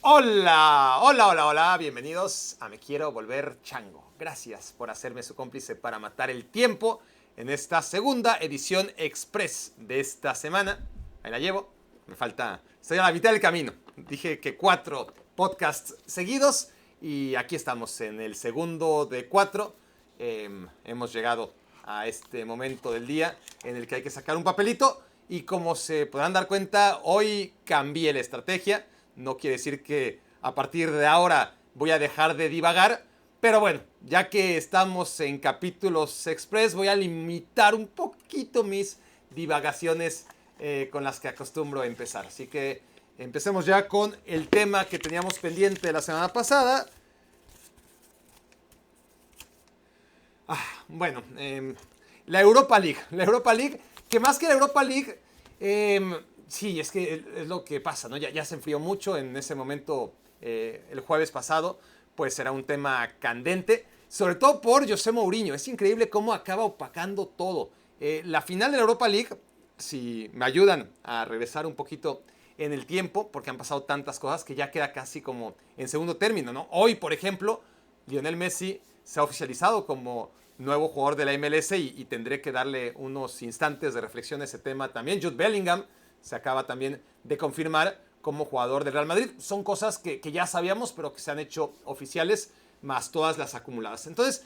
Hola, hola, hola, hola, bienvenidos a Me Quiero Volver Chango. Gracias por hacerme su cómplice para matar el tiempo en esta segunda edición express de esta semana. Ahí la llevo, me falta, estoy a la mitad del camino. Dije que 4 podcasts seguidos y aquí estamos en el segundo de 4. Hemos llegado a este momento del día en el que hay que sacar un papelito y como se podrán dar cuenta, hoy cambié la estrategia. No quiere decir que a partir de ahora voy a dejar de divagar, pero bueno, ya que estamos en capítulos express, voy a limitar un poquito mis divagaciones con las que acostumbro a empezar. Así que empecemos ya con el tema que teníamos pendiente la semana pasada. Bueno, la Europa League. La Europa League, que más que la Europa League, sí, es que es lo que pasa, ¿no? Ya se enfrió mucho en ese momento el jueves pasado, pues era un tema candente, sobre todo por José Mourinho. Es increíble cómo acaba opacando todo. La final de la Europa League, si me ayudan a regresar un poquito en el tiempo, porque han pasado tantas cosas que ya queda casi como en segundo término, ¿no? Hoy, por ejemplo, Lionel Messi se ha oficializado como nuevo jugador de la MLS y tendré que darle unos instantes de reflexión a ese tema también. Jude Bellingham se acaba también de confirmar como jugador del Real Madrid. Son cosas que ya sabíamos, pero que se han hecho oficiales, más todas las acumuladas. Entonces,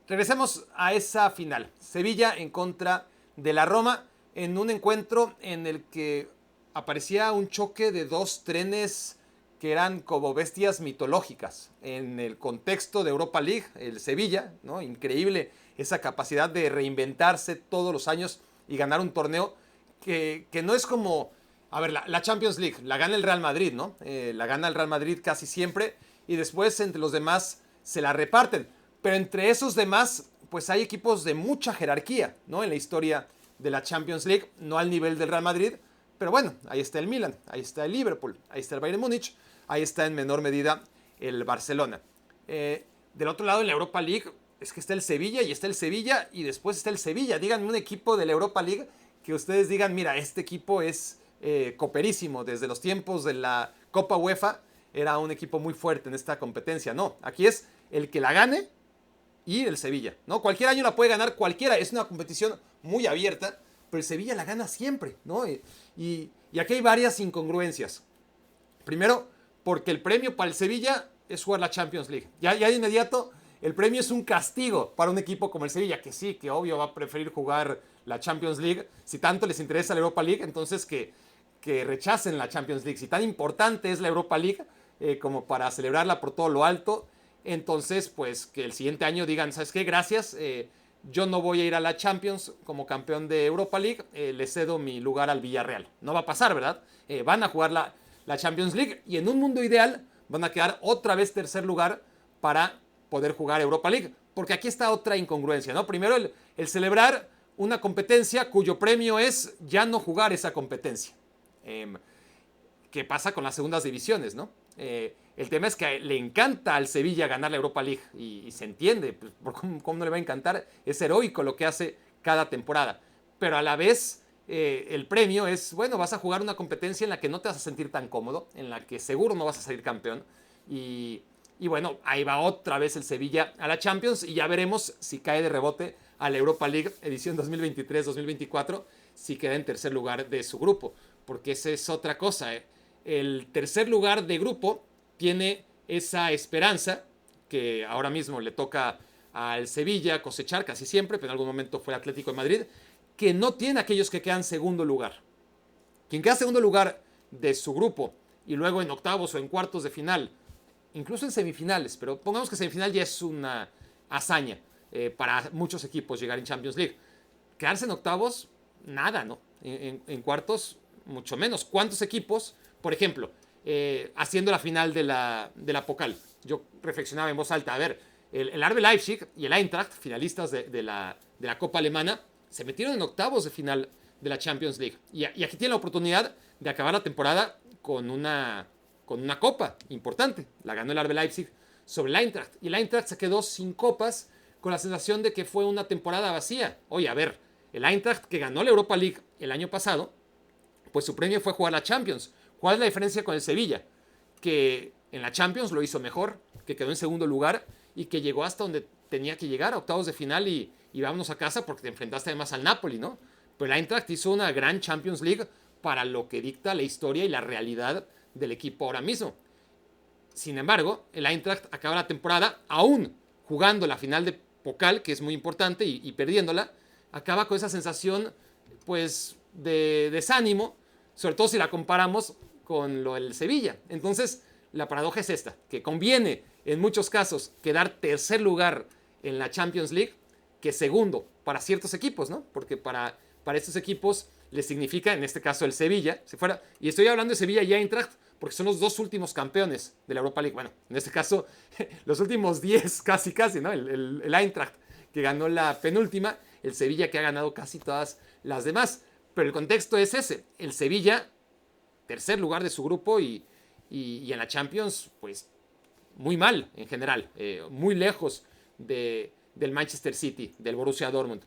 regresemos a esa final. Sevilla en contra de la Roma en un encuentro en el que aparecía un choque de dos trenes que eran como bestias mitológicas. En el contexto de Europa League, el Sevilla, ¿no? Increíble esa capacidad de reinventarse todos los años y ganar un torneo que no es como, a ver, la Champions League, la gana el Real Madrid, ¿no? La gana el Real Madrid casi siempre y después entre los demás se la reparten. Pero entre esos demás, pues hay equipos de mucha jerarquía, ¿no? En la historia de la Champions League, no al nivel del Real Madrid, pero bueno, ahí está el Milan, ahí está el Liverpool, ahí está el Bayern Múnich, ahí está en menor medida el Barcelona. Del otro lado, en la Europa League, es que está el Sevilla y está el Sevilla y después está el Sevilla. Díganme un equipo de la Europa League que ustedes digan, mira, este equipo es coperísimo. Desde los tiempos de la Copa UEFA era un equipo muy fuerte en esta competencia. No, aquí es el que la gane y el Sevilla, ¿no? Cualquier año la puede ganar cualquiera, es una competición muy abierta, pero el Sevilla la gana siempre, ¿no? Y aquí hay varias incongruencias. Primero, porque el premio para el Sevilla es jugar la Champions League. Ya de inmediato, el premio es un castigo para un equipo como el Sevilla, que sí, que obvio va a preferir jugar la Champions League. Si tanto les interesa la Europa League, entonces que rechacen la Champions League. Si tan importante es la Europa League como para celebrarla por todo lo alto, entonces pues que el siguiente año digan, ¿sabes qué? Gracias, yo no voy a ir a la Champions como campeón de Europa League, le cedo mi lugar al Villarreal. No va a pasar, ¿verdad? Van a jugar la Champions League y en un mundo ideal van a quedar otra vez tercer lugar para poder jugar Europa League. Porque aquí está otra incongruencia, ¿no? Primero el celebrar una competencia cuyo premio es ya no jugar esa competencia. ¿Qué pasa con las segundas divisiones, no? El tema es que le encanta al Sevilla ganar la Europa League y se entiende, pues, ¿cómo no le va a encantar? Es heroico lo que hace cada temporada, pero a la vez el premio es, bueno, vas a jugar una competencia en la que no te vas a sentir tan cómodo, en la que seguro no vas a salir campeón y bueno, ahí va otra vez el Sevilla a la Champions y ya veremos si cae de rebote a la Europa League edición 2023-2024, si queda en tercer lugar de su grupo, porque esa es otra cosa, el tercer lugar de grupo tiene esa esperanza que ahora mismo le toca al Sevilla cosechar casi siempre, pero en algún momento fue Atlético de Madrid, que no tiene aquellos que quedan segundo lugar. Quien queda segundo lugar de su grupo y luego en octavos o en cuartos de final, incluso en semifinales, pero pongamos que semifinal ya es una hazaña para muchos equipos llegar en Champions League. Quedarse en octavos, nada, ¿no? En cuartos, mucho menos. ¿Cuántos equipos, por ejemplo, haciendo la final de la Pokal? Yo reflexionaba en voz alta, a ver, el RB Leipzig y el Eintracht, finalistas de la Copa Alemana, se metieron en octavos de final de la Champions League. Y aquí tienen la oportunidad de acabar la temporada con una copa importante. La ganó el RB Leipzig sobre el Eintracht. Y el Eintracht se quedó sin copas con la sensación de que fue una temporada vacía. Oye, a ver, el Eintracht que ganó la Europa League el año pasado, pues su premio fue jugar la Champions. ¿Cuál es la diferencia con el Sevilla? que en la Champions lo hizo mejor, que quedó en segundo lugar y que llegó hasta donde tenía que llegar, a octavos de final y vámonos a casa porque te enfrentaste además al Napoli, ¿no? Pero el Eintracht hizo una gran Champions League para lo que dicta la historia y la realidad del equipo ahora mismo. Sin embargo, el Eintracht acaba la temporada aún jugando la final de Pokal, que es muy importante, y perdiéndola, acaba con esa sensación pues de desánimo, sobre todo si la comparamos con lo del Sevilla. Entonces, la paradoja es esta, que conviene en muchos casos quedar tercer lugar en la Champions League que segundo para ciertos equipos, ¿no? Porque para estos equipos les significa, en este caso el Sevilla, si fuera, y estoy hablando de Sevilla y Eintracht, porque son los dos últimos campeones de la Europa League. Bueno, en este caso, los últimos 10, casi, ¿no? El Eintracht, que ganó la penúltima, el Sevilla, que ha ganado casi todas las demás. Pero el contexto es ese. El Sevilla, tercer lugar de su grupo y en la Champions, pues, muy mal en general. Muy lejos del Manchester City, del Borussia Dortmund.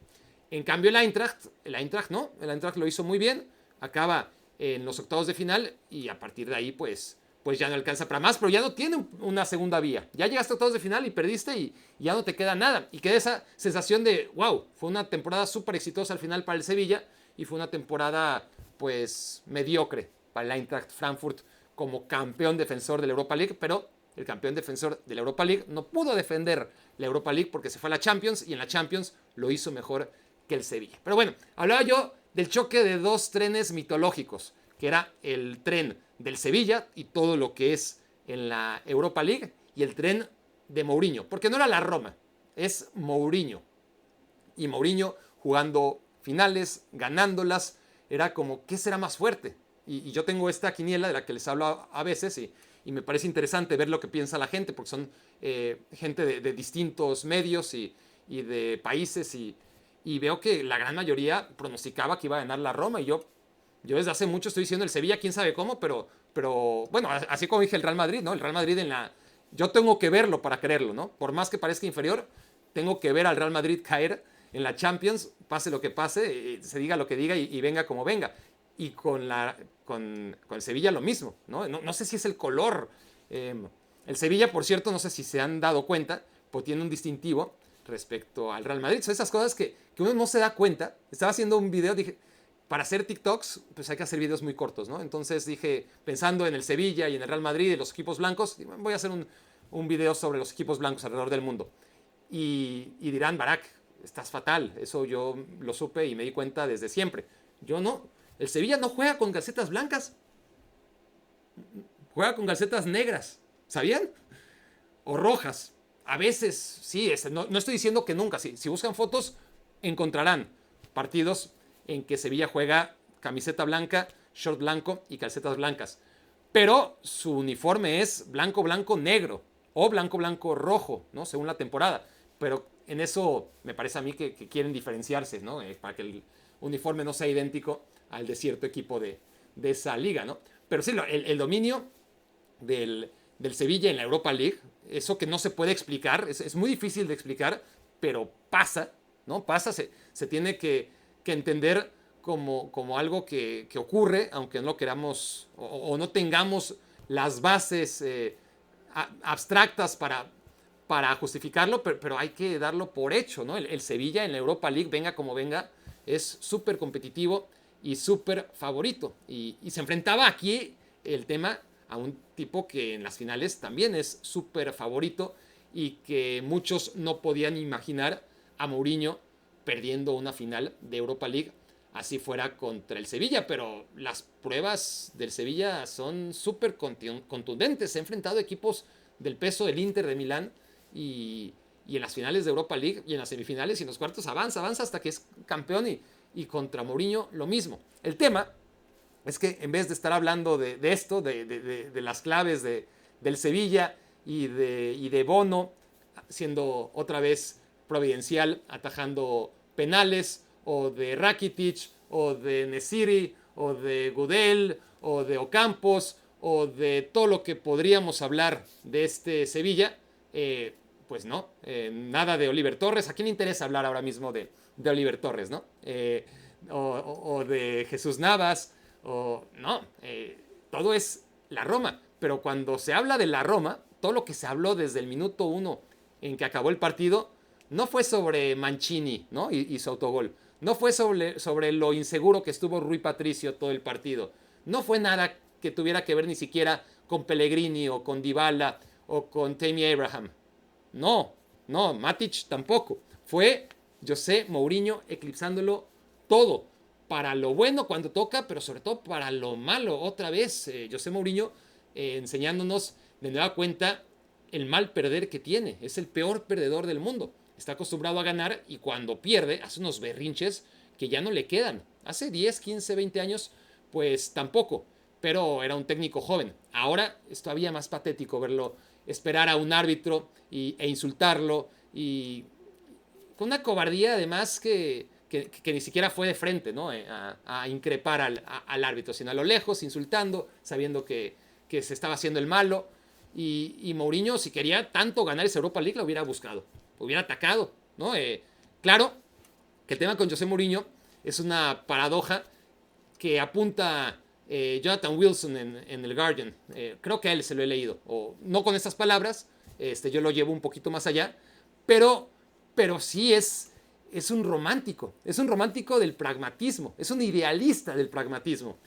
En cambio, el Eintracht no. El Eintracht lo hizo muy bien. Acaba en los octavos de final y a partir de ahí pues ya no alcanza para más, pero ya no tiene una segunda vía. Ya llegaste a octavos de final y perdiste y ya no te queda nada. Y queda esa sensación de, wow, fue una temporada súper exitosa al final para el Sevilla y fue una temporada pues mediocre para el Eintracht Frankfurt como campeón defensor de la Europa League, pero el campeón defensor de la Europa League no pudo defender la Europa League porque se fue a la Champions y en la Champions lo hizo mejor que el Sevilla. Pero bueno, hablaba yo del choque de dos trenes mitológicos, que era el tren del Sevilla y todo lo que es en la Europa League y el tren de Mourinho, porque no era la Roma, es Mourinho. Y Mourinho jugando finales, ganándolas, era como, ¿qué será más fuerte? Y yo tengo esta quiniela de la que les hablo a veces y me parece interesante ver lo que piensa la gente, porque son gente de distintos medios y de países y veo que la gran mayoría pronosticaba que iba a ganar la Roma y yo desde hace mucho estoy diciendo el Sevilla, quién sabe cómo, pero bueno, así como dije el Real Madrid, ¿no? El Real Madrid yo tengo que verlo para creerlo, ¿no? Por más que parezca inferior, tengo que ver al Real Madrid caer en la Champions, pase lo que pase, se diga lo que diga y venga como venga. Y con el Sevilla lo mismo, ¿no? No sé si es el color. El Sevilla, por cierto, no sé si se han dado cuenta, pues tiene un distintivo respecto al Real Madrid. Son esas cosas que uno no se da cuenta. Estaba haciendo un video, dije, para hacer TikToks, pues hay que hacer videos muy cortos, ¿no? Entonces dije, pensando en el Sevilla y en el Real Madrid y los equipos blancos, voy a hacer un video sobre los equipos blancos alrededor del mundo. Y dirán, Barak, estás fatal. Eso yo lo supe y me di cuenta desde siempre. Yo no. El Sevilla no juega con calcetas blancas. Juega con calcetas negras. ¿Sabían? O rojas. A veces, sí, no estoy diciendo que nunca. Si buscan fotos, encontrarán partidos en que Sevilla juega camiseta blanca, short blanco y calcetas blancas. Pero su uniforme es blanco, blanco, negro. O blanco, blanco, rojo, ¿no? Según la temporada. Pero en eso me parece a mí que quieren diferenciarse, ¿no? Para que el uniforme no sea idéntico al de cierto equipo de esa liga, ¿no? Pero sí, el dominio del Sevilla en la Europa League, eso que no se puede explicar, es muy difícil de explicar, pero pasa, ¿no? Pasa, se tiene que entender como algo que ocurre, aunque no lo queramos o no tengamos las bases abstractas para justificarlo, pero hay que darlo por hecho, ¿no? El Sevilla en la Europa League, venga como venga, es súper competitivo y súper favorito. Y se enfrentaba aquí el tema a un tipo que en las finales también es súper favorito y que muchos no podían imaginar a Mourinho perdiendo una final de Europa League, así fuera contra el Sevilla, pero las pruebas del Sevilla son súper contundentes. Se ha enfrentado a equipos del peso del Inter de Milán y en las finales de Europa League y en las semifinales y en los cuartos avanza hasta que es campeón y contra Mourinho lo mismo. El tema es que en vez de estar hablando de esto, de las claves del Sevilla y de Bono siendo otra vez providencial, atajando penales, o de Rakitic, o de Nesiri, o de Gudel, o de Ocampos, o de todo lo que podríamos hablar de este Sevilla, pues no, nada de Oliver Torres. ¿A quién le interesa hablar ahora mismo de Oliver Torres, no? O de Jesús Navas, o no, todo es la Roma. pero cuando se habla de la Roma, todo lo que se habló desde el minuto 1 en que acabó el partido, no fue sobre Mancini, ¿no? y su autogol. No fue sobre lo inseguro que estuvo Rui Patricio todo el partido. No fue nada que tuviera que ver ni siquiera con Pellegrini o con Dybala o con Tammy Abraham. No, Matic tampoco. Fue José Mourinho eclipsándolo todo. Para lo bueno cuando toca, pero sobre todo para lo malo. Otra vez, José Mourinho enseñándonos de nueva cuenta el mal perder que tiene. Es el peor perdedor del mundo. Está acostumbrado a ganar y cuando pierde hace unos berrinches que ya no le quedan. Hace 10, 15, 20 años, pues tampoco. Pero era un técnico joven. Ahora es todavía más patético verlo esperar a un árbitro e insultarlo y con una cobardía además que ni siquiera fue de frente, ¿no? A increpar al árbitro, sino a lo lejos, insultando, sabiendo que se estaba haciendo el malo. Y Mourinho, si quería tanto ganar esa Europa League, la hubiera buscado, hubiera atacado, ¿no? Claro que el tema con José Mourinho es una paradoja que apunta Jonathan Wilson en el Guardian. Creo que a él se lo he leído, o no con estas palabras, yo lo llevo un poquito más allá, pero sí es un romántico del pragmatismo, es un idealista del pragmatismo,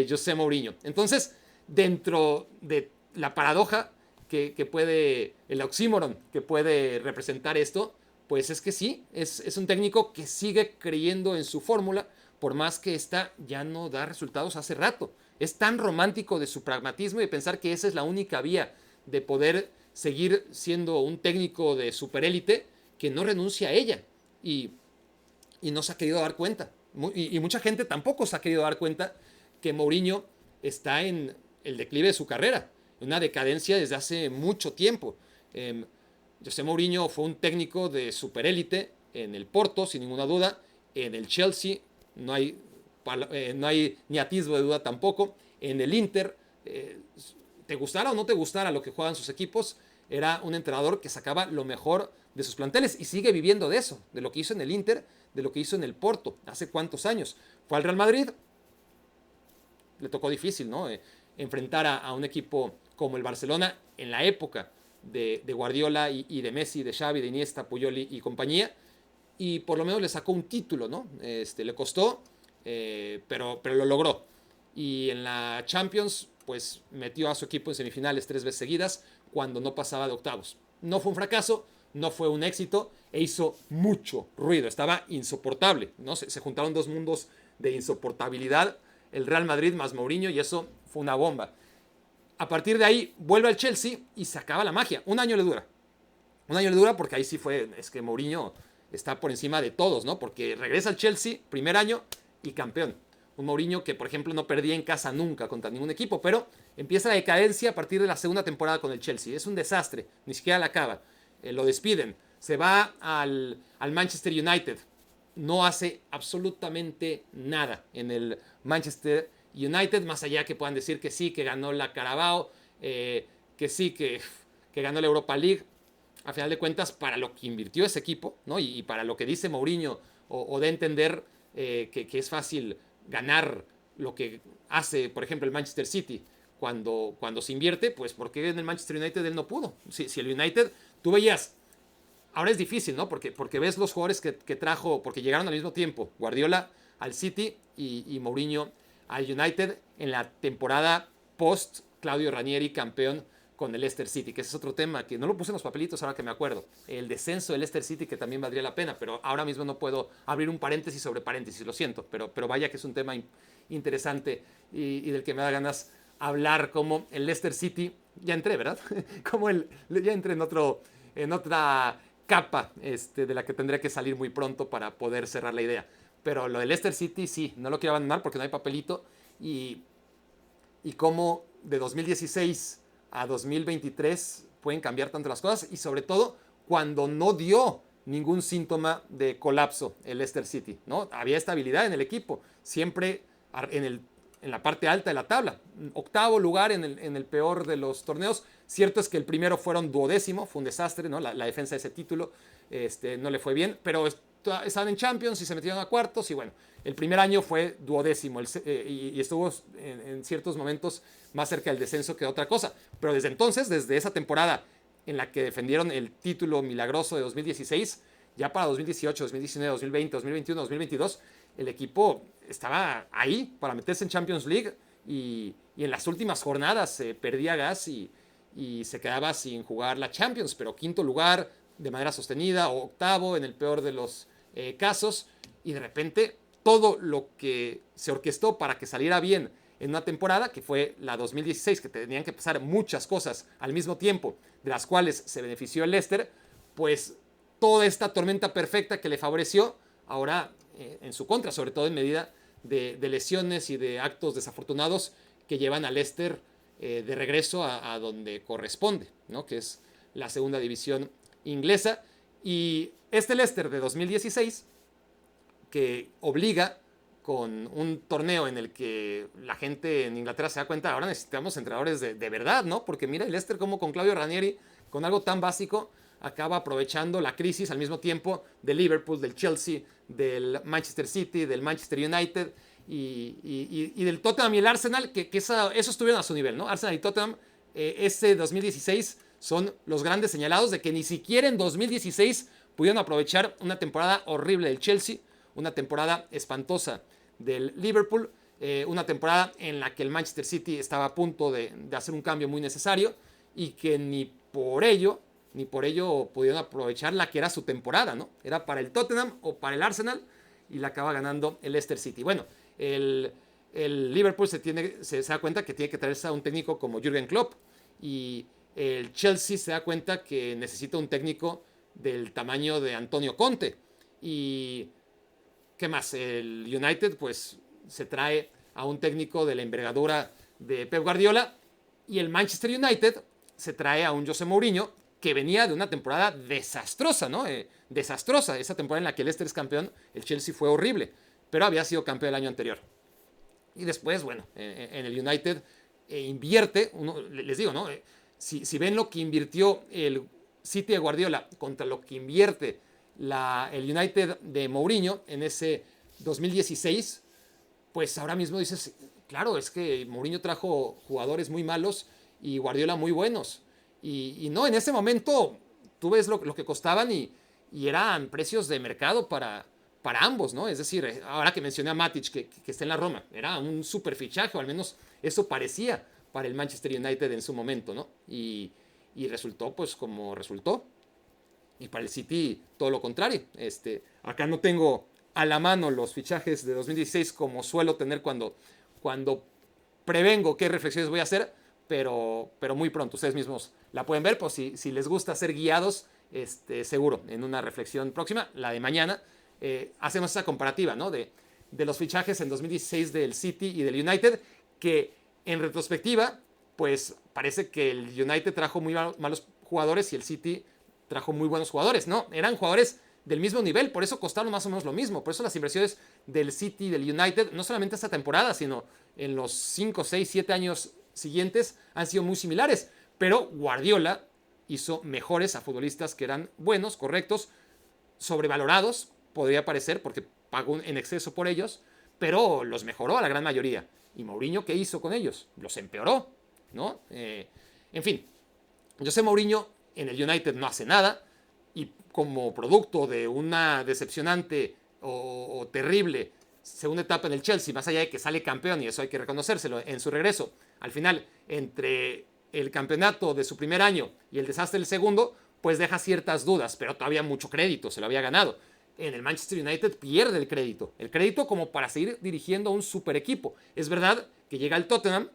José Mourinho. Entonces, dentro de la paradoja que puede, el oxímoron que puede representar esto, pues es que sí, es un técnico que sigue creyendo en su fórmula, por más que esta ya no da resultados hace rato. Es tan romántico de su pragmatismo y de pensar que esa es la única vía de poder seguir siendo un técnico de superélite que no renuncia a ella. Y no se ha querido dar cuenta. Y mucha gente tampoco se ha querido dar cuenta que Mourinho está en el declive de su carrera, en una decadencia desde hace mucho tiempo. José Mourinho fue un técnico de superélite en el Porto, sin ninguna duda, en el Chelsea, no hay ni atisbo de duda tampoco, en el Inter, te gustara o no te gustara lo que juegan sus equipos, era un entrenador que sacaba lo mejor de sus planteles y sigue viviendo de eso, de lo que hizo en el Inter, de lo que hizo en el Porto, hace cuántos años. Fue al Real Madrid, le tocó difícil, ¿no? Enfrentar a un equipo como el Barcelona en la época de Guardiola y de Messi, de Xavi, de Iniesta, Puyol y compañía, y por lo menos le sacó un título, ¿no? Le costó, pero lo logró. Y en la Champions, pues metió a su equipo en semifinales 3 veces seguidas cuando no pasaba de octavos. No fue un fracaso, no fue un éxito e hizo mucho ruido. Estaba insoportable, ¿no? Se juntaron dos mundos de insoportabilidad, el Real Madrid más Mourinho, y eso fue una bomba. A partir de ahí vuelve al Chelsea y se acaba la magia. Un año le dura. Un año le dura porque ahí sí fue, es que Mourinho está por encima de todos, ¿no? Porque regresa al Chelsea, primer año y campeón. Un Mourinho que, por ejemplo, no perdía en casa nunca contra ningún equipo, pero empieza la decadencia a partir de la segunda temporada con el Chelsea. Es un desastre, ni siquiera la acaba. Lo despiden, se va al Manchester United. No hace absolutamente nada en el Manchester United, más allá que puedan decir que sí, que ganó la Carabao, que sí, que ganó la Europa League. A final de cuentas, para lo que invirtió ese equipo, ¿no? y para lo que dice Mourinho, o de entender que es fácil ganar lo que hace, por ejemplo, el Manchester City cuando se invierte, pues ¿por qué en el Manchester United él no pudo? Si el United, tú veías, ahora es difícil, ¿no? Porque ves los jugadores que trajo, porque llegaron al mismo tiempo, Guardiola al City y Mourinho al United en la temporada post Claudio Ranieri campeón con el Leicester City, que ese es otro tema que no lo puse en los papelitos ahora que me acuerdo. El descenso del Leicester City, que también valdría la pena, pero ahora mismo no puedo abrir un paréntesis sobre paréntesis, lo siento, pero vaya que es un tema interesante y del que me da ganas hablar, como el Leicester City, ya entré, ¿verdad? Ya entré en otra capa de la que tendré que salir muy pronto para poder cerrar la idea. Pero lo del Leicester City sí, no lo quiero abandonar porque no hay papelito y cómo de 2016 a 2023 pueden cambiar tanto las cosas y sobre todo cuando no dio ningún síntoma de colapso el Leicester City, ¿no? Había estabilidad en el equipo, siempre en la parte alta de la tabla, octavo lugar en el peor de los torneos. Cierto es que el primero fueron 12º, fue un desastre, ¿no? La defensa de ese título no le fue bien, pero estaban en Champions y se metieron a cuartos y bueno, el primer año fue duodécimo y estuvo en ciertos momentos más cerca del descenso que otra cosa. Pero desde entonces, desde esa temporada en la que defendieron el título milagroso de 2016, ya para 2018, 2019, 2020, 2021, 2022, el equipo estaba ahí para meterse en Champions League y en las últimas jornadas perdía gas y se quedaba sin jugar la Champions, pero quinto lugar de manera sostenida o octavo en el peor de los casos y de repente todo lo que se orquestó para que saliera bien en una temporada, que fue la 2016, que tenían que pasar muchas cosas al mismo tiempo, de las cuales se benefició el Leicester, pues toda esta tormenta perfecta que le favoreció, ahora en su contra, sobre todo en medida de lesiones y de actos desafortunados que llevan al Leicester de regreso a donde corresponde, ¿no? Que es la segunda división inglesa. Y este Leicester de 2016, que obliga con un torneo en el que la gente en Inglaterra se da cuenta, ahora necesitamos entrenadores de verdad, ¿no? Porque mira el Leicester como con Claudio Ranieri, con algo tan básico, acaba aprovechando la crisis al mismo tiempo del Liverpool, del Chelsea, del Manchester City, del Manchester United y del Tottenham y el Arsenal, que eso estuvieron a su nivel, ¿no? Arsenal y Tottenham, ese 2016 son los grandes señalados de que ni siquiera en 2016 pudieron aprovechar una temporada horrible del Chelsea, una temporada espantosa del Liverpool, una temporada en la que el Manchester City estaba a punto de hacer un cambio muy necesario y que ni por ello pudieron aprovechar la que era su temporada, ¿no? Era para el Tottenham o para el Arsenal y la acaba ganando el Leicester City. Bueno, el Liverpool se da cuenta que tiene que traerse a un técnico como Jürgen Klopp y el Chelsea se da cuenta que necesita un técnico del tamaño de Antonio Conte. Y ¿qué más? El United pues se trae a un técnico de la envergadura de Pep Guardiola y el Manchester United se trae a un José Mourinho que venía de una temporada desastrosa, ¿no? Desastrosa. Esa temporada en la que el Leicester es campeón, el Chelsea fue horrible, pero había sido campeón el año anterior. Y después, bueno, en el United invierte, les digo, ¿no? Si ven lo que invirtió el City de Guardiola contra lo que invierte el United de Mourinho en ese 2016, pues ahora mismo dices, claro, es que Mourinho trajo jugadores muy malos y Guardiola muy buenos. Y no, en ese momento tú ves lo que costaban y eran precios de mercado para ambos, ¿no? Es decir, ahora que mencioné a Matic, que está en la Roma, era un super fichaje, o al menos eso parecía para el Manchester United en su momento, ¿no? Y resultó pues como resultó. Y para el City todo lo contrario. Acá no tengo a la mano los fichajes de 2016 como suelo tener cuando prevengo qué reflexiones voy a hacer, pero muy pronto ustedes mismos la pueden ver, pues si les gusta ser guiados, seguro en una reflexión próxima, la de mañana, hacemos esa comparativa, ¿no? de los fichajes en 2016 del City y del United, que en retrospectiva, pues parece que el United trajo muy malos jugadores y el City trajo muy buenos jugadores. No, eran jugadores del mismo nivel, por eso costaron más o menos lo mismo. Por eso las inversiones del City y del United, no solamente esta temporada, sino en los 5, 6, 7 años siguientes, han sido muy similares. Pero Guardiola hizo mejores a futbolistas que eran buenos, correctos, sobrevalorados, podría parecer, porque pagó en exceso por ellos, pero los mejoró a la gran mayoría. ¿Y Mourinho qué hizo con ellos? Los empeoró, ¿no? En fin, José Mourinho en el United no hace nada y como producto de una decepcionante o terrible segunda etapa en el Chelsea, más allá de que sale campeón y eso hay que reconocérselo en su regreso, al final entre el campeonato de su primer año y el desastre del segundo, pues deja ciertas dudas, pero todavía mucho crédito, se lo había ganado. En el Manchester United pierde el crédito como para seguir dirigiendo a un super equipo. Es verdad que llega el Tottenham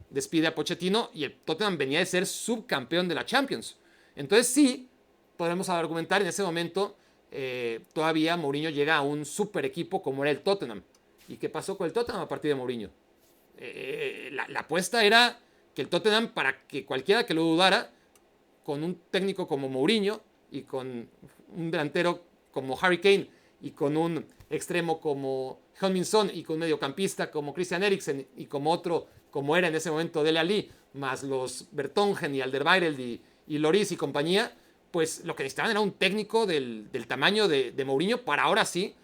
despide a Pochettino y el Tottenham venía de ser subcampeón de la Champions. Entonces sí, podemos argumentar en ese momento, todavía Mourinho llega a un super equipo como era el Tottenham. ¿Y qué pasó con el Tottenham a partir de Mourinho? La apuesta era que el Tottenham, para que cualquiera que lo dudara, con un técnico como Mourinho y con un delantero como Harry Kane y con un extremo como Heung-min Son y con un mediocampista como Christian Eriksen y como otro como era en ese momento Dele Alli, más los Vertonghen y Alderweireld y Lloris y compañía, pues lo que necesitaban era un técnico del tamaño de Mourinho para ahora sí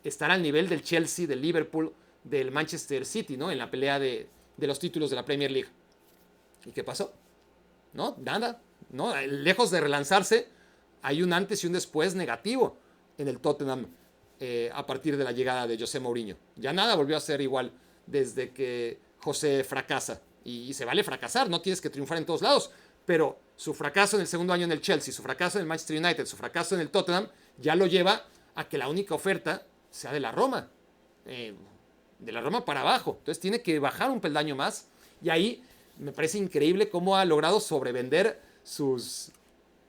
estar al nivel del Chelsea, del Liverpool, del Manchester City, ¿no? En la pelea de los títulos de la Premier League. ¿Y qué pasó? No, nada, ¿no? Lejos de relanzarse, hay un antes y un después negativo en el Tottenham a partir de la llegada de José Mourinho. Ya nada volvió a ser igual desde que José fracasa. Y se vale fracasar, no tienes que triunfar en todos lados, pero su fracaso en el segundo año en el Chelsea, su fracaso en el Manchester United, su fracaso en el Tottenham, ya lo lleva a que la única oferta sea de la Roma. De la Roma para abajo. Entonces tiene que bajar un peldaño más. Y ahí me parece increíble cómo ha logrado sobrevender sus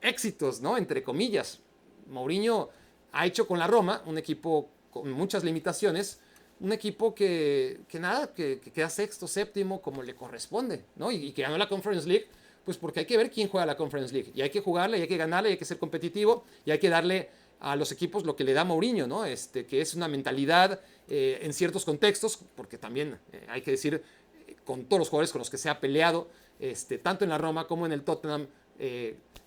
éxitos, ¿no? Entre comillas. Mourinho ha hecho con la Roma un equipo con muchas limitaciones, un equipo que queda sexto, séptimo, como le corresponde, ¿no? Y que ganó la Conference League, pues porque hay que ver quién juega la Conference League. Y hay que jugarla, y hay que ganarla, y hay que ser competitivo, y hay que darle a los equipos lo que le da Mourinho, ¿no? Que es una mentalidad en ciertos contextos, porque también hay que decir, con todos los jugadores con los que se ha peleado, tanto en la Roma como en el Tottenham,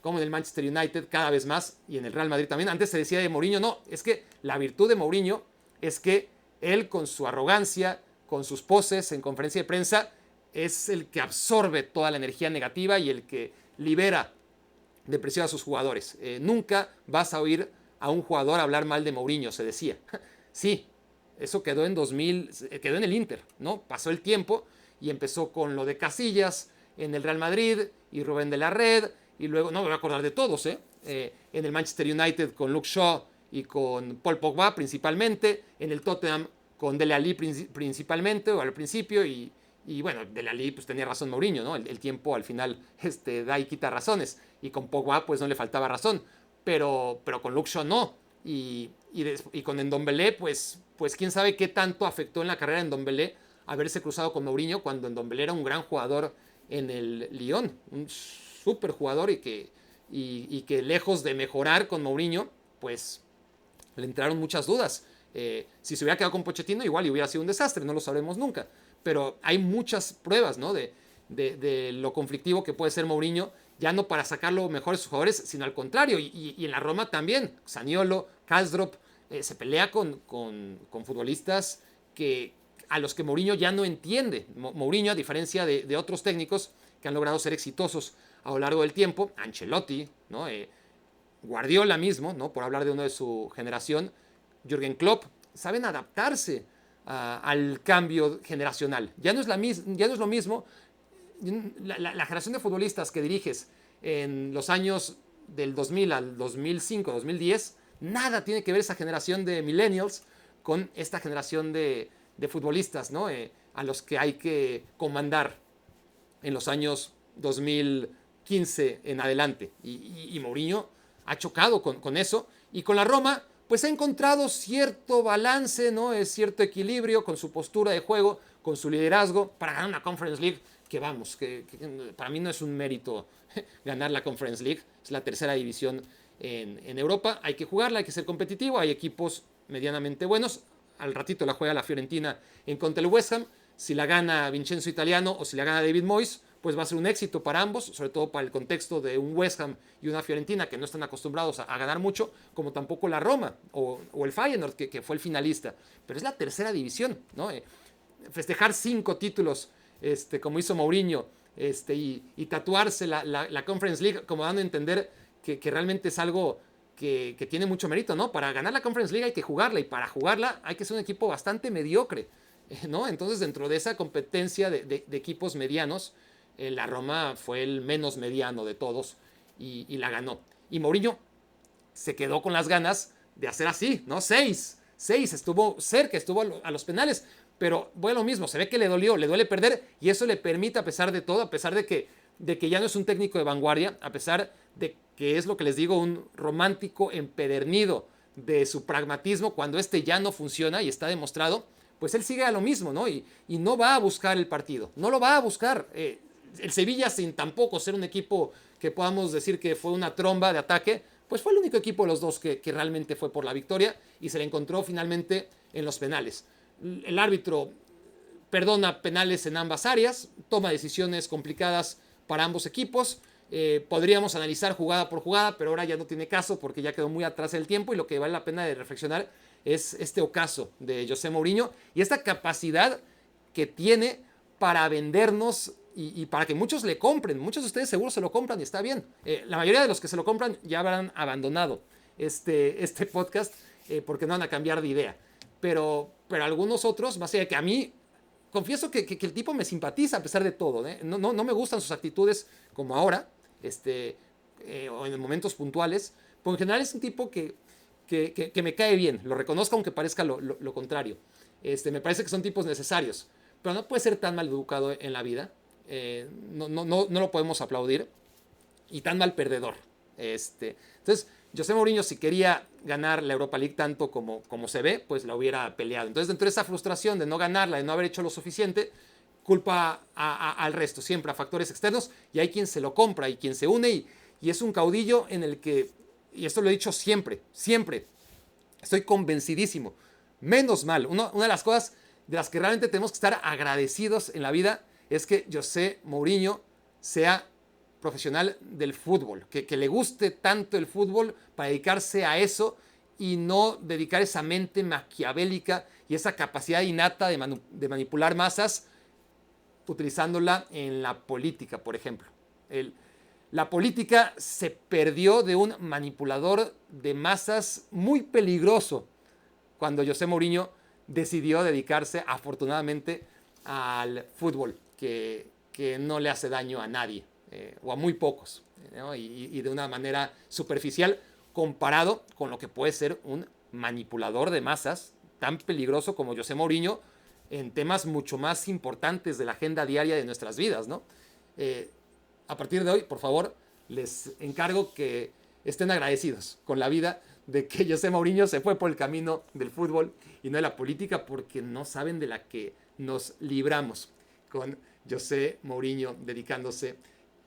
como en el Manchester United, cada vez más, y en el Real Madrid también. Antes se decía de Mourinho, no, es que la virtud de Mourinho es que él, con su arrogancia, con sus poses en conferencia de prensa, es el que absorbe toda la energía negativa y el que libera de presión a sus jugadores. Nunca vas a oír a un jugador hablar mal de Mourinho, se decía. Sí, eso quedó en 2000, quedó en el Inter, ¿no? Pasó el tiempo y empezó con lo de Casillas en el Real Madrid y Rubén de la Red, y luego, no me voy a acordar de todos, en el Manchester United con Luke Shaw y con Paul Pogba principalmente, en el Tottenham con Dele Alli principalmente, o al principio, y bueno, Dele Alli pues tenía razón Mourinho, ¿no? El tiempo al final da y quita razones, y con Pogba pues no le faltaba razón, pero con Luke Shaw no, y con Ndombele pues quién sabe qué tanto afectó en la carrera de Ndombele haberse cruzado con Mourinho cuando Ndombele era un gran jugador en el Lyon, un súper jugador, y que lejos de mejorar con Mourinho, pues le entraron muchas dudas. Si se hubiera quedado con Pochettino, igual hubiera sido un desastre, no lo sabremos nunca. Pero hay muchas pruebas, ¿no? de lo conflictivo que puede ser Mourinho, ya no para sacar lo mejor de sus jugadores, sino al contrario. Y en la Roma también, Zaniolo, Karsdorp, se pelea con futbolistas a los que Mourinho ya no entiende. Mourinho, a diferencia de otros técnicos que han logrado ser exitosos a lo largo del tiempo, Ancelotti, ¿no? Guardiola mismo, ¿no? Por hablar de uno de su generación, Jürgen Klopp, saben adaptarse al cambio generacional. Ya no es lo mismo. La generación de futbolistas que diriges en los años del 2000 al 2005, 2010, nada tiene que ver esa generación de millennials con esta generación de futbolistas, ¿no? A los que hay que comandar en los años 2015 en adelante. Y Mourinho ha chocado con eso. Y con la Roma, pues ha encontrado cierto balance, ¿no? Cierto equilibrio con su postura de juego, con su liderazgo, para ganar una Conference League, que vamos, que para mí no es un mérito ganar la Conference League, es la tercera división en Europa, hay que jugarla, hay que ser competitivo, hay equipos medianamente buenos, al ratito la juega la Fiorentina en contra el West Ham, si la gana Vincenzo Italiano o si la gana David Moyes, pues va a ser un éxito para ambos, sobre todo para el contexto de un West Ham y una Fiorentina que no están acostumbrados a ganar mucho, como tampoco la Roma o el Feyenoord, que fue el finalista. Pero es la tercera división, ¿no? Festejar 5 títulos, como hizo Mourinho, y tatuarse la Conference League, como dando a entender que realmente es algo que tiene mucho mérito, ¿no? Para ganar la Conference League hay que jugarla, y para jugarla hay que ser un equipo bastante mediocre, ¿no? Entonces, dentro de esa competencia de equipos medianos, la Roma fue el menos mediano de todos y la ganó. Y Mourinho se quedó con las ganas de hacer así, ¿no? 6, estuvo cerca, estuvo a los penales, pero bueno, lo mismo, se ve que le duele perder, y eso le permite, a pesar de todo, a pesar de que ya no es un técnico de vanguardia, a pesar de que es lo que les digo, un romántico empedernido de su pragmatismo, cuando ya no funciona y está demostrado, pues él sigue a lo mismo, ¿no? Y no va a buscar el partido, no lo va a buscar. El Sevilla, sin tampoco ser un equipo que podamos decir que fue una tromba de ataque, pues fue el único equipo de los dos que realmente fue por la victoria, y se le encontró finalmente en los penales. El árbitro perdona penales en ambas áreas, toma decisiones complicadas para ambos equipos, Podríamos analizar jugada por jugada, pero ahora ya no tiene caso porque ya quedó muy atrás del tiempo y lo que vale la pena de reflexionar es este ocaso de José Mourinho y esta capacidad que tiene para vendernos y para que muchos le compren. Muchos de ustedes seguro se lo compran y está bien. La mayoría de los que se lo compran ya habrán abandonado este podcast porque no van a cambiar de idea. Pero algunos otros, más allá de que a mí, confieso que el tipo me simpatiza a pesar de todo. No me gustan sus actitudes como ahora, o en momentos puntuales, pero en general es un tipo que me cae bien, lo reconozco aunque parezca lo contrario. Me parece que son tipos necesarios, pero no puede ser tan mal educado en la vida, no lo podemos aplaudir, y tan mal perdedor. Entonces, José Mourinho, si quería ganar la Europa League tanto como se ve, pues la hubiera peleado. Entonces, dentro de esa frustración de no ganarla, de no haber hecho lo suficiente, culpa al resto, siempre a factores externos, y hay quien se lo compra y quien se une, y es un caudillo en el que, y esto lo he dicho siempre, estoy convencidísimo, menos mal, una de las cosas de las que realmente tenemos que estar agradecidos en la vida es que José Mourinho sea profesional del fútbol, que le guste tanto el fútbol para dedicarse a eso y no dedicar esa mente maquiavélica y esa capacidad innata de manipular masas utilizándola en la política, por ejemplo. La política se perdió de un manipulador de masas muy peligroso cuando José Mourinho decidió dedicarse afortunadamente al fútbol, que no le hace daño a nadie, o a muy pocos, ¿no? y de una manera superficial comparado con lo que puede ser un manipulador de masas tan peligroso como José Mourinho en temas mucho más importantes de la agenda diaria de nuestras vidas, ¿no? A partir de hoy, por favor, les encargo que estén agradecidos con la vida de que José Mourinho se fue por el camino del fútbol y no de la política, porque no saben de la que nos libramos con José Mourinho dedicándose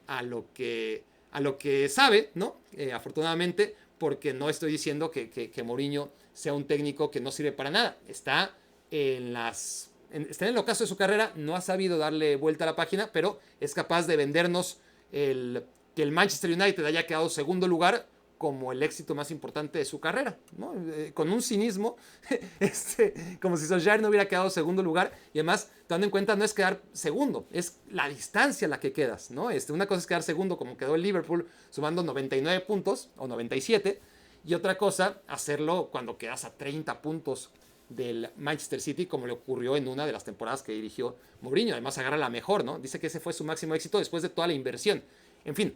a lo que sabe, ¿no? Afortunadamente, porque no estoy diciendo que Mourinho sea un técnico que no sirve para nada. Está en el ocaso de su carrera, no ha sabido darle vuelta a la página, pero es capaz de vendernos que el Manchester United haya quedado segundo lugar como el éxito más importante de su carrera, ¿no? Con un cinismo, como si Solskjaer no hubiera quedado segundo lugar, y además, dando en cuenta, no es quedar segundo, es la distancia a la que quedas, ¿no? Una cosa es quedar segundo, como quedó el Liverpool, sumando 99 puntos, o 97, y otra cosa, hacerlo cuando quedas a 30 puntos del Manchester City, como le ocurrió en una de las temporadas que dirigió Mourinho. Además, agarra la mejor, ¿no? Dice que ese fue su máximo éxito después de toda la inversión. En fin,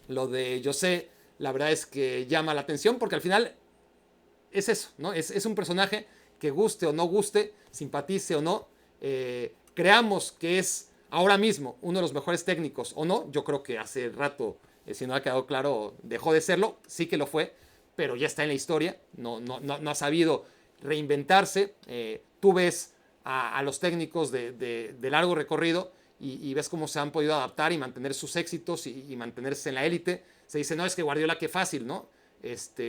lo de José, la verdad es que llama la atención porque al final es eso, ¿no? Es un personaje que guste o no guste, simpatice o no, creamos que es ahora mismo uno de los mejores técnicos o no. Yo creo que hace rato, si no ha quedado claro, dejó de serlo, sí que lo fue, pero ya está en la historia, no ha sabido reinventarse. Tú ves a los técnicos de largo recorrido y ves cómo se han podido adaptar y mantener sus éxitos y mantenerse en la élite. Se dice, no, es que Guardiola qué fácil, ¿no?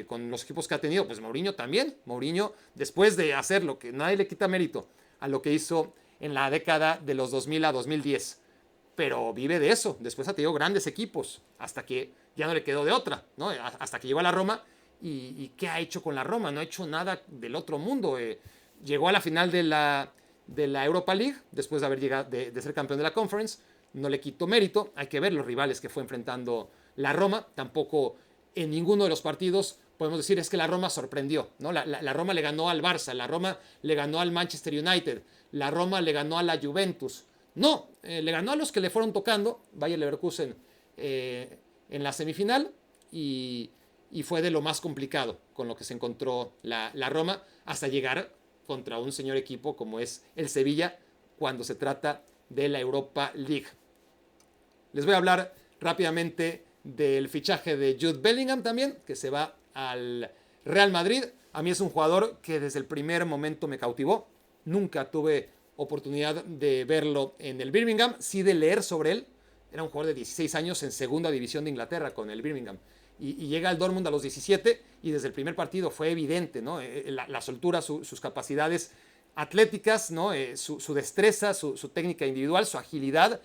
Con los equipos que ha tenido. Pues Mourinho también. Mourinho, después de hacer lo que nadie le quita mérito a lo que hizo en la década de los 2000 a 2010. Pero vive de eso. Después ha tenido grandes equipos hasta que ya no le quedó de otra, ¿no? Hasta que llegó a la Roma. ¿Y qué ha hecho con la Roma? No ha hecho nada del otro mundo. Llegó a la final de la Europa League después de haber llegado de ser campeón de la Conference. No le quitó mérito. Hay que ver los rivales que fue enfrentando la Roma. Tampoco en ninguno de los partidos podemos decir es que la Roma sorprendió, ¿no? La Roma le ganó al Barça, la Roma le ganó al Manchester United, la Roma le ganó a la Juventus. No, le ganó a los que le fueron tocando, Bayer Leverkusen en la semifinal, y fue de lo más complicado con lo que se encontró la Roma hasta llegar contra un señor equipo como es el Sevilla cuando se trata de la Europa League. Les voy a hablar rápidamente del fichaje de Jude Bellingham también, que se va al Real Madrid. A mí es un jugador que desde el primer momento me cautivó. Nunca tuve oportunidad de verlo en el Birmingham, sí de leer sobre él. Era un jugador de 16 años en segunda división de Inglaterra con el Birmingham. Y llega al Dortmund a los 17 y desde el primer partido fue evidente, ¿no? La soltura, sus capacidades atléticas, ¿no? Su destreza, su técnica individual, su agilidad,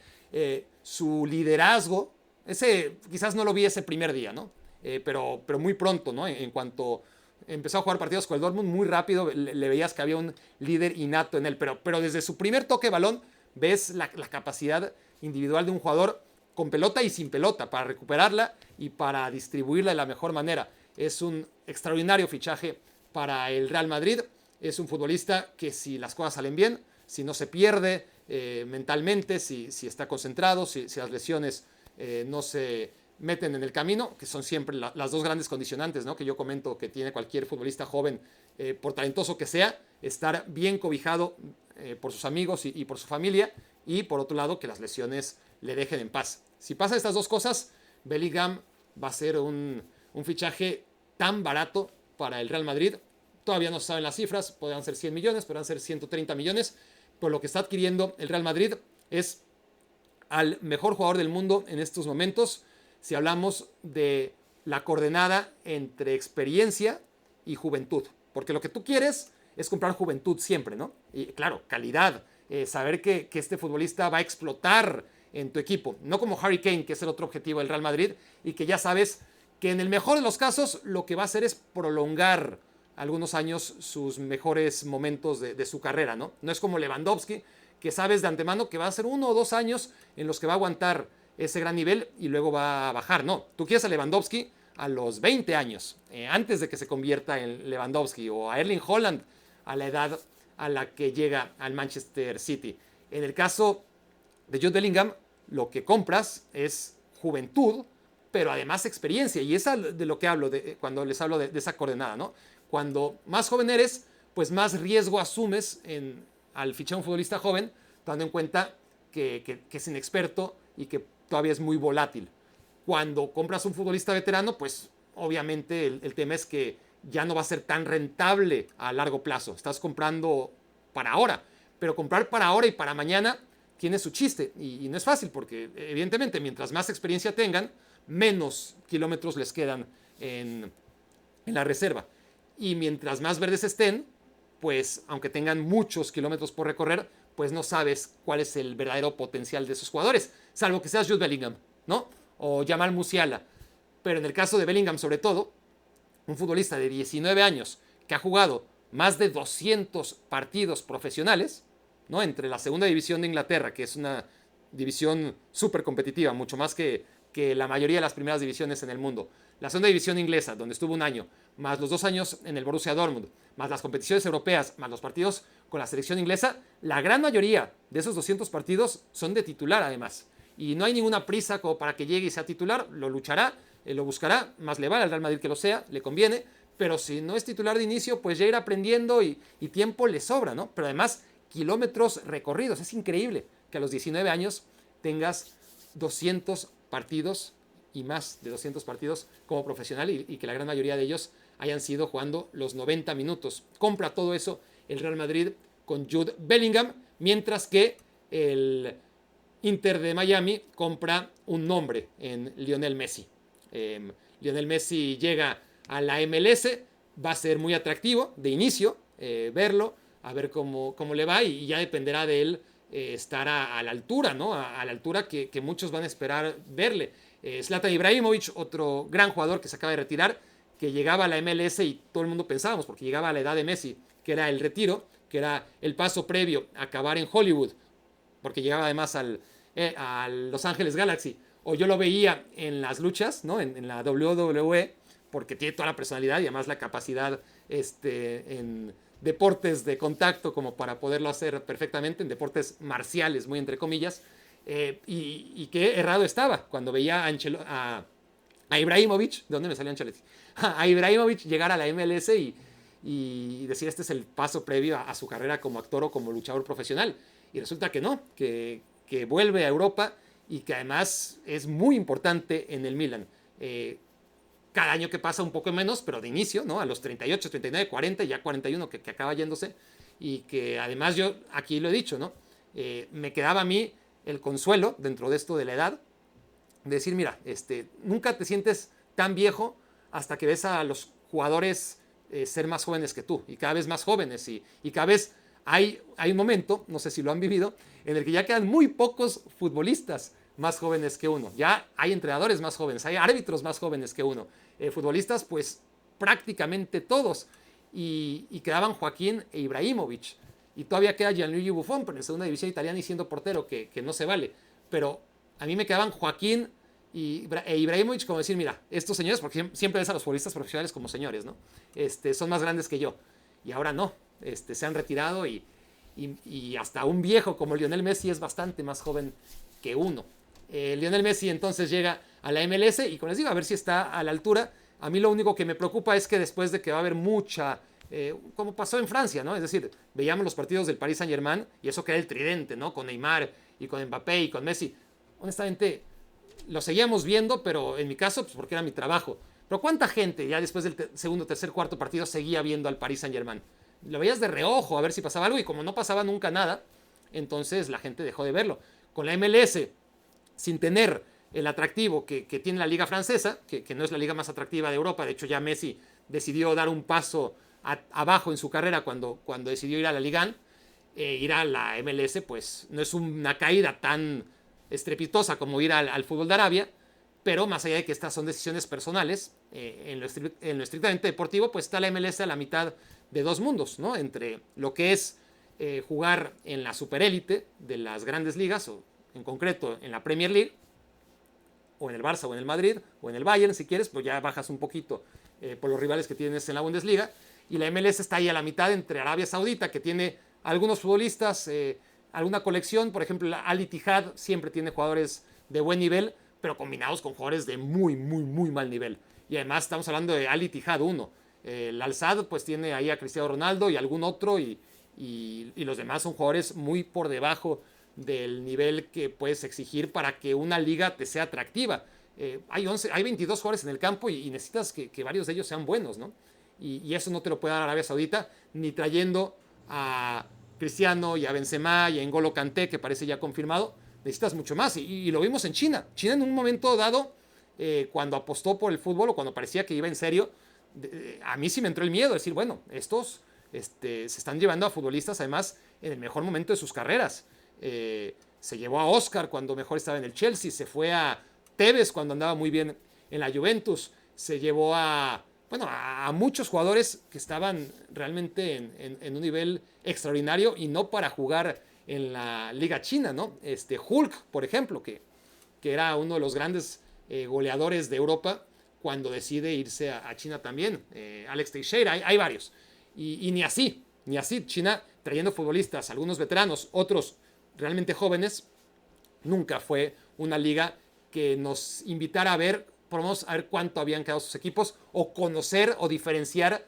su liderazgo Ese quizás no lo vi ese primer día, ¿no? Pero muy pronto, ¿no? En cuanto empezó a jugar partidos con el Dortmund, muy rápido le veías que había un líder innato en él. Pero desde su primer toque de balón ves la capacidad individual de un jugador con pelota y sin pelota para recuperarla y para distribuirla de la mejor manera. Es un extraordinario fichaje para el Real Madrid. Es un futbolista que si las cosas salen bien, si no se pierde mentalmente, si está concentrado, si las lesiones no se meten en el camino, que son siempre las dos grandes condicionantes, ¿no? Que yo comento que tiene cualquier futbolista joven, por talentoso que sea, estar bien cobijado por sus amigos y por su familia, y por otro lado que las lesiones le dejen en paz. Si pasa estas dos cosas, Bellingham va a ser un fichaje tan barato para el Real Madrid. Todavía no se saben las cifras, podrán ser 100 millones, podrán ser 130 millones, pero lo que está adquiriendo el Real Madrid es al mejor jugador del mundo en estos momentos, si hablamos de la coordenada entre experiencia y juventud. Porque lo que tú quieres es comprar juventud siempre, ¿no? Y claro, calidad, saber que este futbolista va a explotar en tu equipo. No como Harry Kane, que es el otro objetivo del Real Madrid, y que ya sabes que en el mejor de los casos lo que va a hacer es prolongar algunos años sus mejores momentos de su carrera, ¿no? No es como Lewandowski, que sabes de antemano que va a ser 1 o 2 años en los que va a aguantar ese gran nivel y luego va a bajar. No, tú quieres a Lewandowski a los 20 años, antes de que se convierta en Lewandowski, o a Erling Haaland a la edad a la que llega al Manchester City. En el caso de Jude Bellingham, lo que compras es juventud, pero además experiencia, y es de lo que hablo cuando les hablo de esa coordenada, ¿no? Cuando más joven eres, pues más riesgo asumes al fichar un futbolista joven, dando en cuenta que es inexperto y que todavía es muy volátil. Cuando compras un futbolista veterano, pues obviamente el tema es que ya no va a ser tan rentable a largo plazo. Estás comprando para ahora, pero comprar para ahora y para mañana tiene su chiste, y no es fácil porque evidentemente mientras más experiencia tengan, menos kilómetros les quedan en la reserva. Y mientras más verdes estén, pues aunque tengan muchos kilómetros por recorrer, pues no sabes cuál es el verdadero potencial de esos jugadores, salvo que seas Jude Bellingham, ¿no? O Jamal Musiala. Pero en el caso de Bellingham, sobre todo, un futbolista de 19 años que ha jugado más de 200 partidos profesionales, ¿no? Entre la segunda división de Inglaterra, que es una división súper competitiva, mucho más que la mayoría de las primeras divisiones en el mundo. La segunda división inglesa, donde estuvo 1 año, más los 2 años en el Borussia Dortmund, más las competiciones europeas, más los partidos con la selección inglesa, la gran mayoría de esos 200 partidos son de titular además. Y no hay ninguna prisa como para que llegue y sea titular, lo luchará, lo buscará, más le vale al Real Madrid que lo sea, le conviene, pero si no es titular de inicio, pues ya irá aprendiendo y tiempo le sobra, ¿no? Pero además, kilómetros recorridos, es increíble que a los 19 años tengas 200 partidos y más de 200 partidos como profesional y que la gran mayoría de ellos hayan sido jugando los 90 minutos. Compra todo eso el Real Madrid con Jude Bellingham, mientras que el Inter de Miami compra un nombre en Lionel Messi. Lionel Messi llega a la MLS, va a ser muy atractivo de inicio verlo, a ver cómo le va, y ya dependerá de él estar a la altura, ¿no? A la altura que muchos van a esperar verle. Zlatan Ibrahimovic, otro gran jugador que se acaba de retirar, que llegaba a la MLS y todo el mundo pensábamos, porque llegaba a la edad de Messi, que era el retiro, que era el paso previo a acabar en Hollywood, porque llegaba además al Los Ángeles Galaxy, o yo lo veía en las luchas, ¿no? en la WWE, porque tiene toda la personalidad y además la capacidad en deportes de contacto como para poderlo hacer perfectamente, en deportes marciales, muy entre comillas, y qué errado estaba cuando veía a Ibrahimovic, ¿de dónde me salió Ancelotti? A Ibrahimovic llegar a la MLS y decir este es el paso previo a su carrera como actor o como luchador profesional. Y resulta que no, que vuelve a Europa y que además es muy importante en el Milan. Cada año que pasa un poco menos, pero de inicio, ¿no? A los 38, 39, 40, ya 41 que acaba yéndose. Y que además yo aquí lo he dicho, ¿no? Me quedaba a mí el consuelo dentro de esto de la edad, de decir, mira, nunca te sientes tan viejo hasta que ves a los jugadores ser más jóvenes que tú, y cada vez más jóvenes, y cada vez hay un momento, no sé si lo han vivido, en el que ya quedan muy pocos futbolistas más jóvenes que uno. Ya hay entrenadores más jóvenes, hay árbitros más jóvenes que uno. Futbolistas, pues prácticamente todos. Y quedaban Joaquín e Ibrahimovic. Y todavía queda Gianluigi Buffon, pero en segunda división italiana y siendo portero, que no se vale. Pero a mí me quedaban Joaquín e Ibrahimovic, como decir, mira, estos señores, porque siempre ves a los futbolistas profesionales como señores, ¿no? Son más grandes que yo. Y ahora no. Se han retirado y hasta un viejo como Lionel Messi es bastante más joven que uno. Lionel Messi entonces llega a la MLS y como les digo, a ver si está a la altura. A mí lo único que me preocupa es que después de que va a haber mucha, como pasó en Francia, ¿no? Es decir, veíamos los partidos del Paris Saint-Germain y eso que era el tridente, ¿no? Con Neymar y con Mbappé y con Messi. Honestamente, lo seguíamos viendo, pero en mi caso, pues porque era mi trabajo. Pero ¿cuánta gente ya después del segundo, tercer, cuarto partido seguía viendo al Paris Saint-Germain? Lo veías de reojo a ver si pasaba algo y como no pasaba nunca nada, entonces la gente dejó de verlo. Con la MLS, sin tener el atractivo que tiene la liga francesa, que no es la liga más atractiva de Europa, de hecho ya Messi decidió dar un paso abajo en su carrera cuando decidió ir a la Liga, ir a la MLS, pues no es una caída tan estrepitosa como ir al fútbol de Arabia, pero más allá de que estas son decisiones personales, en lo estrictamente deportivo, pues está la MLS a la mitad de dos mundos, ¿no? Entre lo que es jugar en la superélite de las grandes ligas, o en concreto en la Premier League, o en el Barça, o en el Madrid, o en el Bayern, si quieres, pues ya bajas un poquito por los rivales que tienes en la Bundesliga, y la MLS está ahí a la mitad entre Arabia Saudita, que tiene algunos futbolistas, alguna colección, por ejemplo, la Al Ittihad siempre tiene jugadores de buen nivel, pero combinados con jugadores de muy, muy, muy mal nivel. Y además estamos hablando de Al Ittihad 1. El Al-Sadd pues tiene ahí a Cristiano Ronaldo y algún otro, y los demás son jugadores muy por debajo del nivel que puedes exigir para que una liga te sea atractiva. Hay 22 jugadores en el campo y necesitas que varios de ellos sean buenos, ¿no? Y eso no te lo puede dar Arabia Saudita, ni trayendo a Cristiano y a Benzema y a N'Golo Kanté, que parece ya confirmado. Necesitas mucho más. Y lo vimos en China. China en un momento dado, cuando apostó por el fútbol o cuando parecía que iba en serio, a mí sí me entró el miedo de decir, bueno, estos se están llevando a futbolistas además en el mejor momento de sus carreras. Se llevó a Oscar cuando mejor estaba en el Chelsea, se fue a Tevez cuando andaba muy bien en la Juventus, se llevó a muchos jugadores que estaban realmente en un nivel extraordinario y no para jugar en la liga china, ¿no? Hulk, por ejemplo, que era uno de los grandes goleadores de Europa, cuando decide irse a China también. Alex Teixeira, hay varios. Y ni así, China trayendo futbolistas, algunos veteranos, otros realmente jóvenes, nunca fue una liga que nos invitara a ver, por lo menos a ver cuánto habían quedado sus equipos, o conocer o diferenciar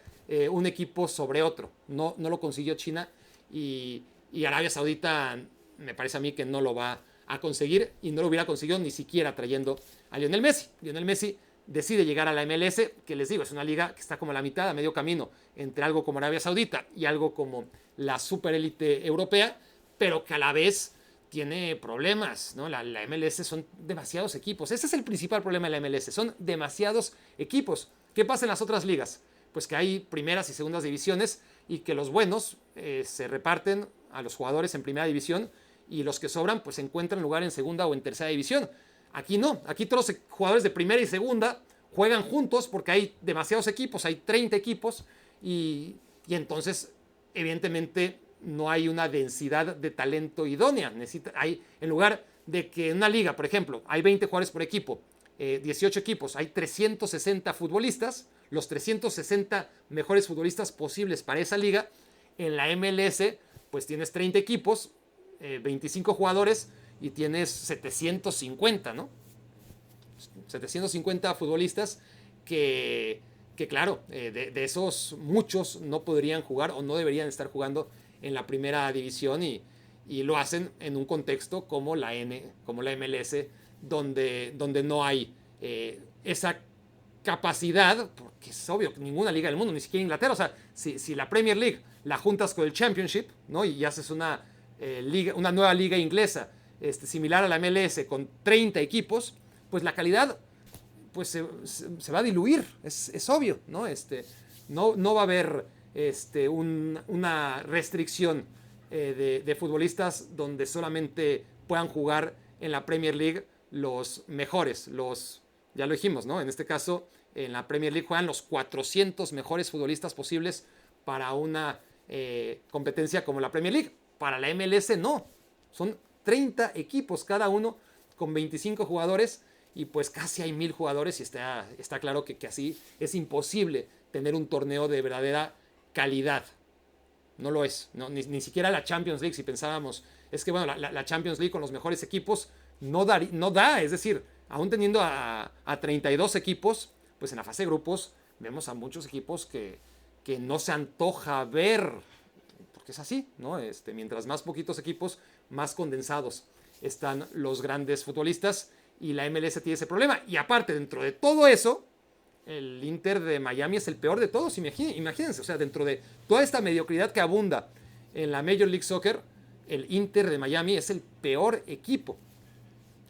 un equipo sobre otro. No lo consiguió China y Arabia Saudita me parece a mí que no lo va a conseguir y no lo hubiera conseguido ni siquiera trayendo a Lionel Messi. Lionel Messi decide llegar a la MLS, que les digo, es una liga que está como a la mitad, a medio camino, entre algo como Arabia Saudita y algo como la superélite europea, pero que a la vez tiene problemas, ¿no? La MLS son demasiados equipos. Ese es el principal problema de la MLS, son demasiados equipos. ¿Qué pasa en las otras ligas? Pues que hay primeras y segundas divisiones y que los buenos se reparten a los jugadores en primera división y los que sobran pues encuentran lugar en segunda o en tercera división. Aquí no, aquí todos los jugadores de primera y segunda juegan juntos porque hay demasiados equipos, hay 30 equipos y entonces evidentemente no hay una densidad de talento idónea. En lugar de que en una liga, por ejemplo, hay 20 jugadores por equipo, 18 equipos, hay 360 futbolistas, los 360 mejores futbolistas posibles para esa liga. En la MLS, pues tienes 30 equipos, 25 jugadores y tienes 750, ¿no? 750 futbolistas que claro, de esos muchos no podrían jugar o no deberían estar jugando en la primera división y lo hacen en un contexto como la MLS, donde no hay esa capacidad, porque es obvio que ninguna liga del mundo, ni siquiera Inglaterra, o sea, si la Premier League la juntas con el Championship, ¿no? Y haces una nueva liga inglesa similar a la MLS con 30 equipos, pues la calidad pues se va a diluir, es obvio, ¿no? No va a haber una restricción de futbolistas donde solamente puedan jugar en la Premier League los mejores, ya lo dijimos, ¿no? En este caso, en la Premier League juegan los 400 mejores futbolistas posibles para una competencia como la Premier League. Para la MLS no, son 30 equipos cada uno con 25 jugadores y pues casi hay 1000 jugadores y está claro que así es imposible tener un torneo de verdadera calidad. No lo es, ¿no? Ni siquiera la Champions League, si pensábamos, es que bueno, la Champions League con los mejores equipos no da, es decir, aún teniendo a 32 equipos, pues en la fase de grupos vemos a muchos equipos que no se antoja ver, porque es así, ¿no? Mientras más poquitos equipos, más condensados están los grandes futbolistas y la MLS tiene ese problema. Y aparte, dentro de todo eso, el Inter de Miami es el peor de todos, imagínense, o sea, dentro de toda esta mediocridad que abunda en la Major League Soccer, el Inter de Miami es el peor equipo.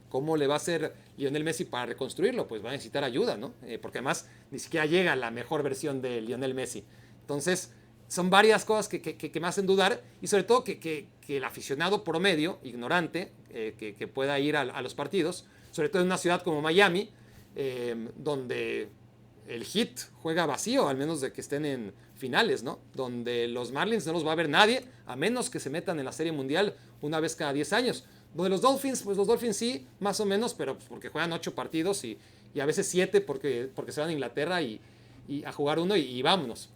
¿Cómo le va a hacer Lionel Messi para reconstruirlo? Pues va a necesitar ayuda, ¿no? Porque además ni siquiera llega la mejor versión de Lionel Messi. Entonces, son varias cosas que me hacen dudar y sobre todo que el aficionado promedio, ignorante, que pueda ir a los partidos, sobre todo en una ciudad como Miami, donde el Heat juega vacío, al menos de que estén en finales, ¿no? Donde los Marlins no los va a ver nadie, a menos que se metan en la Serie Mundial una vez cada 10 años. Donde los Dolphins, pues los Dolphins sí, más o menos, pero pues porque juegan 8 partidos y a veces 7 porque se van a Inglaterra y a jugar uno y vámonos.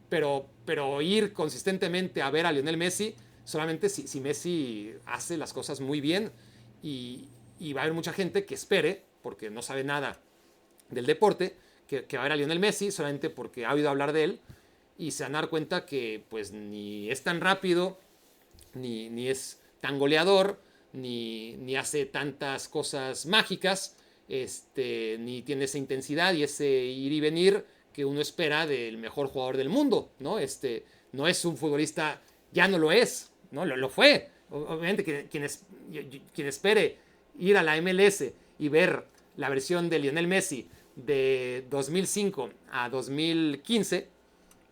Pero ir consistentemente a ver a Lionel Messi, solamente si Messi hace las cosas muy bien y va a haber mucha gente que espere, porque no sabe nada del deporte, que va a ver a Lionel Messi solamente porque ha oído hablar de él y se van a dar cuenta que pues ni es tan rápido, ni es tan goleador, ni hace tantas cosas mágicas, ni tiene esa intensidad y ese ir y venir que uno espera del mejor jugador del mundo, ¿no? No es un futbolista, ya no lo es, ¿no? Lo fue. Obviamente quien espere ir a la MLS y ver la versión de Lionel Messi de 2005 a 2015,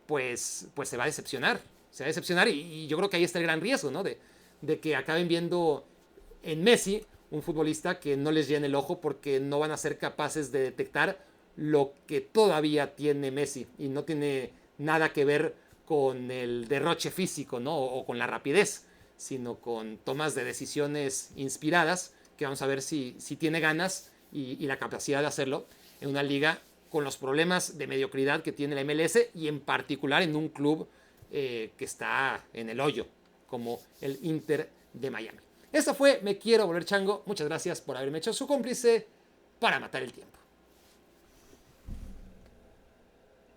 pues se va a decepcionar. Se va a decepcionar y yo creo que ahí está el gran riesgo, ¿no? De que acaben viendo en Messi un futbolista que no les llene el ojo porque no van a ser capaces de detectar lo que todavía tiene Messi y no tiene nada que ver con el derroche físico, ¿no? O con la rapidez, sino con tomas de decisiones inspiradas que vamos a ver si tiene ganas y la capacidad de hacerlo en una liga con los problemas de mediocridad que tiene la MLS y en particular en un club que está en el hoyo, como el Inter de Miami. Esto fue Me Quiero Volver Chango. Muchas gracias por haberme hecho su cómplice para matar el tiempo.